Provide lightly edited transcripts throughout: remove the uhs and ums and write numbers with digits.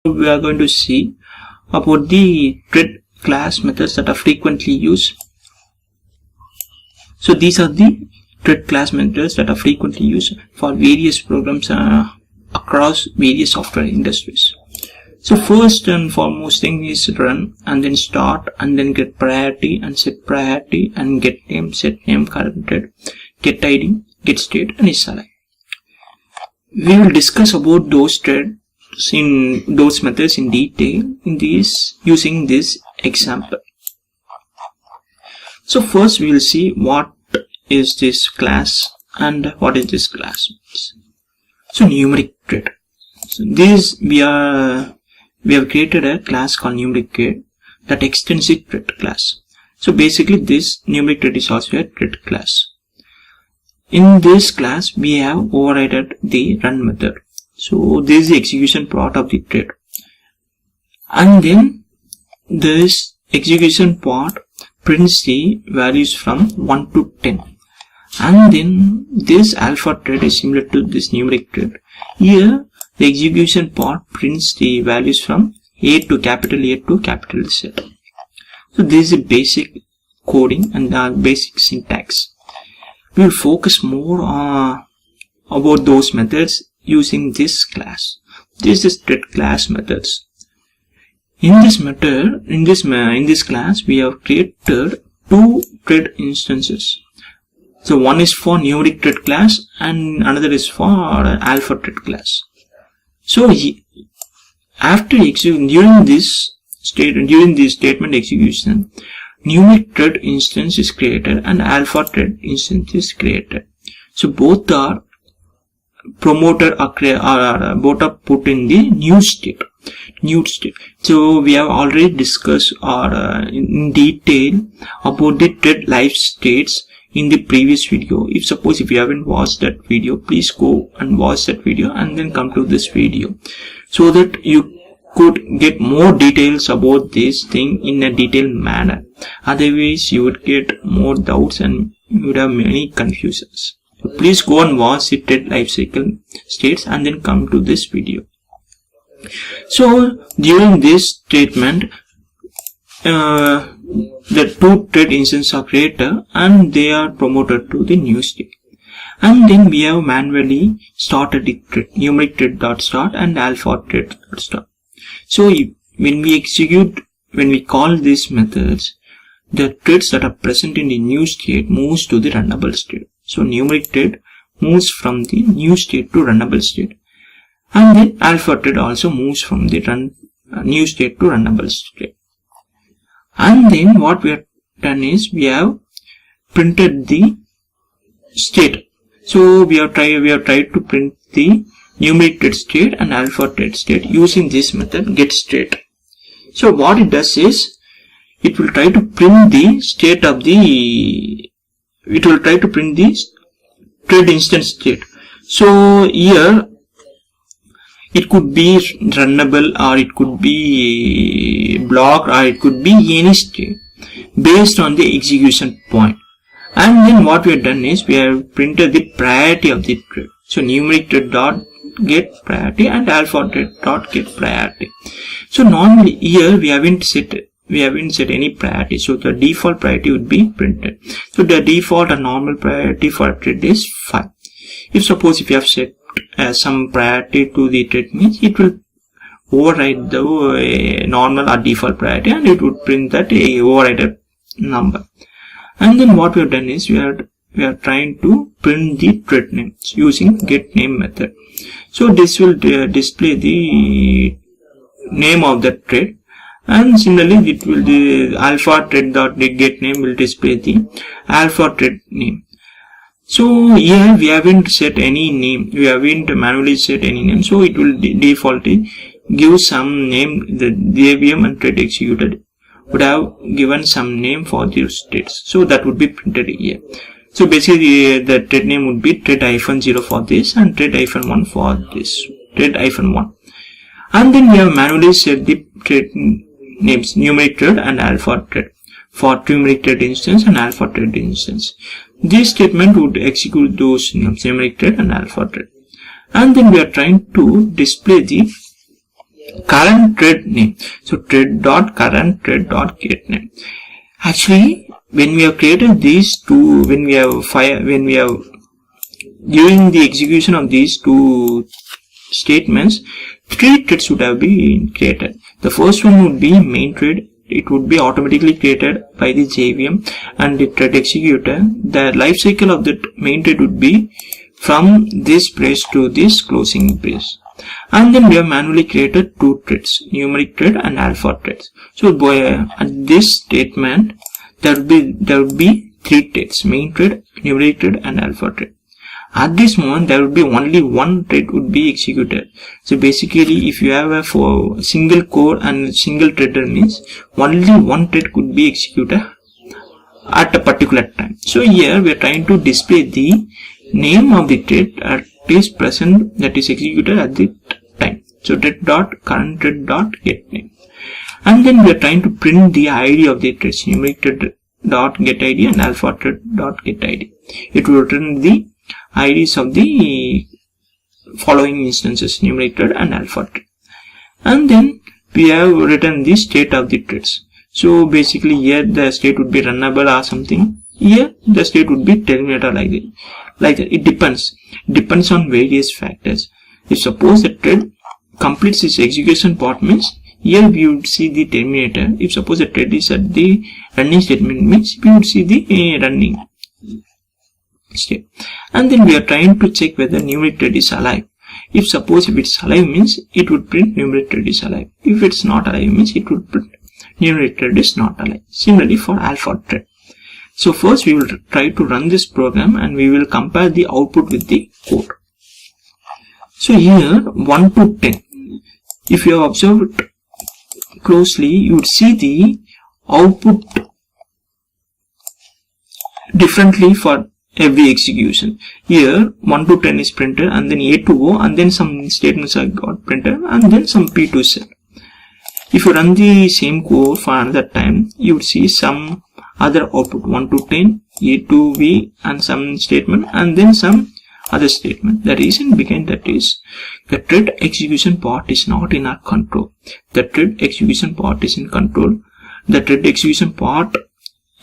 We are going to see about the thread class methods that are frequently used. So these are the thread class methods that are frequently used for various programs across various software industries. So first and foremost thing is run, and then start, and then get priority and set priority, and get name, set name, current thread, get ID, get state, and is alive. We will discuss about those threads in those methods in detail in this using this example. So first we will see what is this class and what is this class. So numeric thread. So this we have created a class called numeric thread that extends the thread class. So basically this numeric thread is also a thread class. In this class we have overridden the run method. So this is the execution part of the thread, and then this execution part prints the values from 1 to 10, and then this alpha thread is similar to this numeric thread. Here the execution part prints the values from A to capital A to capital Z. So this is the basic coding and the basic syntax. We will focus more on about those methods using this class. This is thread class methods. In this method, in this class, we have created two thread instances. So one is for numeric thread class and another is for alpha thread class. So during this statement execution, numeric thread instance is created and alpha thread instance is created. So both are promoted or both are put in the new state. So we have already discussed in detail about the thread life states in the previous video. If you haven't watched that video, please go and watch that video and then come to this video so that you could get more details about this thing in a detailed manner. Otherwise you would get more doubts and you would have many confusions. So please go and watch the thread lifecycle states and then come to this video. So during this statement, the two thread instances are created and they are promoted to the new state. And then we have manually started the thread, numeric thread.start and alpha thread.start. So when we call these methods, the threads that are present in the new state moves to the runnable state. So numeric thread moves from the new state to runnable state, and then alpha thread also moves from the new state to runnable state. And then what we have done is we have printed the state. So we have tried to print the numeric thread state and alpha thread state using this method get state. So what it does is it will try to print the state of the thread instance state. So here it could be runnable, or it could be blocked, or it could be any state based on the execution point. And then what we have done is we have printed the priority of the thread. So numeric thread dot get priority and alpha thread dot get priority. So normally here we haven't set any priority, so the default priority would be printed. So the default and normal priority for a thread is 5. If you have set some priority to the thread, means it will override the normal or default priority and it would print that overridden number. And then what we have done is we are trying to print the thread names using get name method. So this will display the name of the thread. And similarly, the alpha thread dot get name will display the alpha thread name. So here we haven't set any name. We haven't manually set any name. So it will defaultly give some name. The JVM and thread executed would have given some name for these states. So that would be printed here. So basically the thread name would be thread-0 for this and thread-1 for this. Thread-1. And then we have manually set the thread names numeric thread and alpha thread for numeric thread instance and alpha thread instance. This statement would execute those numeric thread and alpha thread. And then we are trying to display the current thread name. So thread dot current thread dot get name. Actually, when we have created these two, when we have during the execution of these two statements, 3 threads would have been created. The first one would be main thread. It would be automatically created by the JVM and the thread executor. The life cycle of that main thread would be from this brace to this closing brace. And then we have manually created 2 threads, numeric thread and alpha threads. So at this statement, there would be 3 threads, main thread, numeric thread and alpha thread. At this moment, there would be only one thread would be executed. So basically, if you have a single core and single threader, means only one thread could be executed at a particular time. So here we are trying to display the name of the thread that is present, that is executed at the time. So thread dot current thread dot get name. And then we are trying to print the ID of the threads, numeric thread dot get ID and alpha thread dot get ID. It will return the IDs of the following instances, numeric thread and alpha thread. And then we have written the state of the threads. So basically here the state would be runnable or something. Here the state would be terminator like that. It depends on various factors. If suppose the thread completes its execution part, means here we would see the terminator. If suppose the thread is at the running statement, means we would see the running state. And then we are trying to check whether numeric thread is alive. If it's alive, means it would print numeric thread is alive. If it's not alive, means it would print numeric thread is not alive. Similarly for alpha thread. So first we will try to run this program and we will compare the output with the code. So here 1 to 10. If you have observed closely, you would see the output differently for every execution. Here 1 to 10 is printed, and then A to O, and then some statements are got printed, and then some P to set. If you run the same code for another time, you would see some other output, 1 to 10, A to V, and some statement, and then some other statement. The reason behind that is the thread execution part is not in our control. The thread execution part is in control. The thread execution part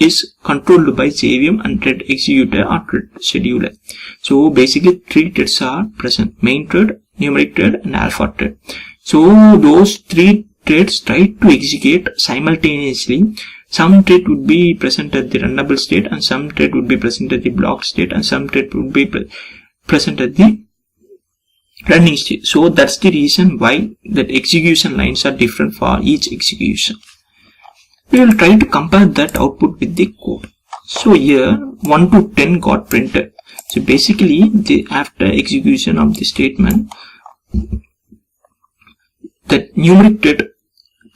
is controlled by JVM and thread executor or thread scheduler. So basically 3 threads are present: main thread, numeric thread and alpha thread. So those 3 threads try to execute simultaneously. Some thread would be present at the runnable state, and some thread would be present at the blocked state, and some thread would be present at the running state. So that's the reason why that execution lines are different for each execution. We will try to compare that output with the code. So here 1 to 10 got printed. So basically after execution of the statement, that numeric thread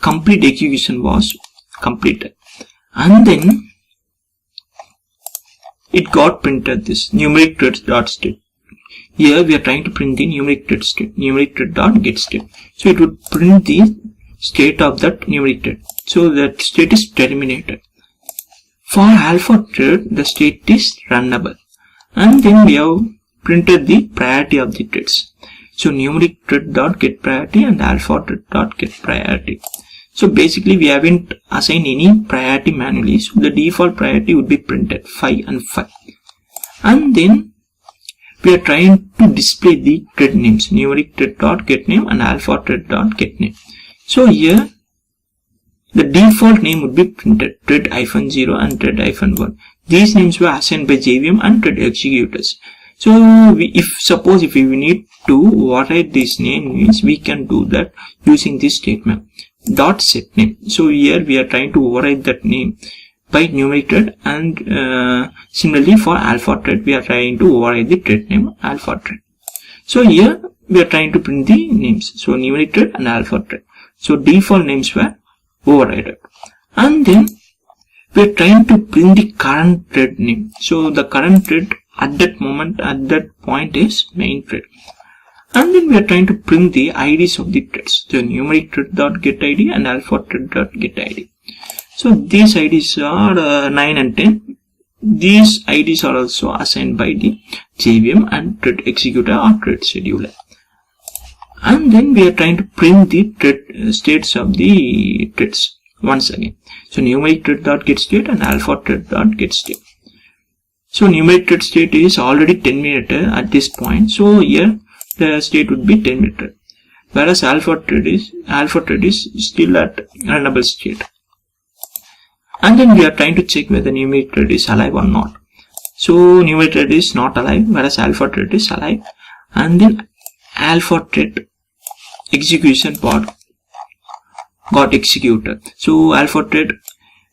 complete execution was completed, and then it got printed this numeric thread dot state. Here we are trying to print the numeric thread state, numeric thread dot get state. So it would print the state of that numeric thread. So that state is terminated. For alpha thread, the state is runnable. And then we have printed the priority of the threads. So numeric thread dot get priority and alpha thread dot get priority. So basically we haven't assigned any priority manually. So the default priority would be printed 5 and 5. And then we are trying to display the thread names, numeric thread dot get name and alpha thread dot get name. So here the default name would be printed, thread-0 and thread-1. These names were assigned by JVM and thread executors. So if we need to override this name, means we can do that using this statement dot set name. So here we are trying to override that name by numeric thread, and similarly for alpha thread we are trying to override the thread name alpha thread. So here we are trying to print the names, so numeric thread and alpha thread. So default names were overridden, and then we are trying to print the current thread name. So the current thread at that moment, at that point, is main thread, and then we are trying to print the IDs of the threads, so numeric thread dot get ID and alpha thread dot get ID. So these IDs are 9 and 10. These IDs are also assigned by the JVM and thread executor or thread scheduler. and then we are trying to print the thread states of the threads once again. So numeric thread dot get state and alpha thread dot get state. So numeric thread state is already 10 meter at this point, so here the state would be 10 meter, whereas alpha thread is still at runnable state. And then we are trying to check whether numeric thread is alive or not. So numeric thread is not alive, whereas alpha thread is alive, and then alpha thread execution part got executed. So alpha thread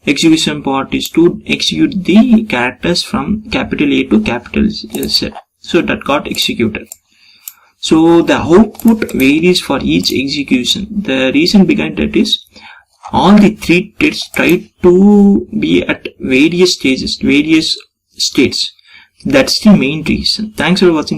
execution part is to execute the characters from capital A to capital Z. So that got executed. So the output varies for each execution. The reason behind that is all the three threads try to be at various stages, various states. That's the main reason. Thanks for watching.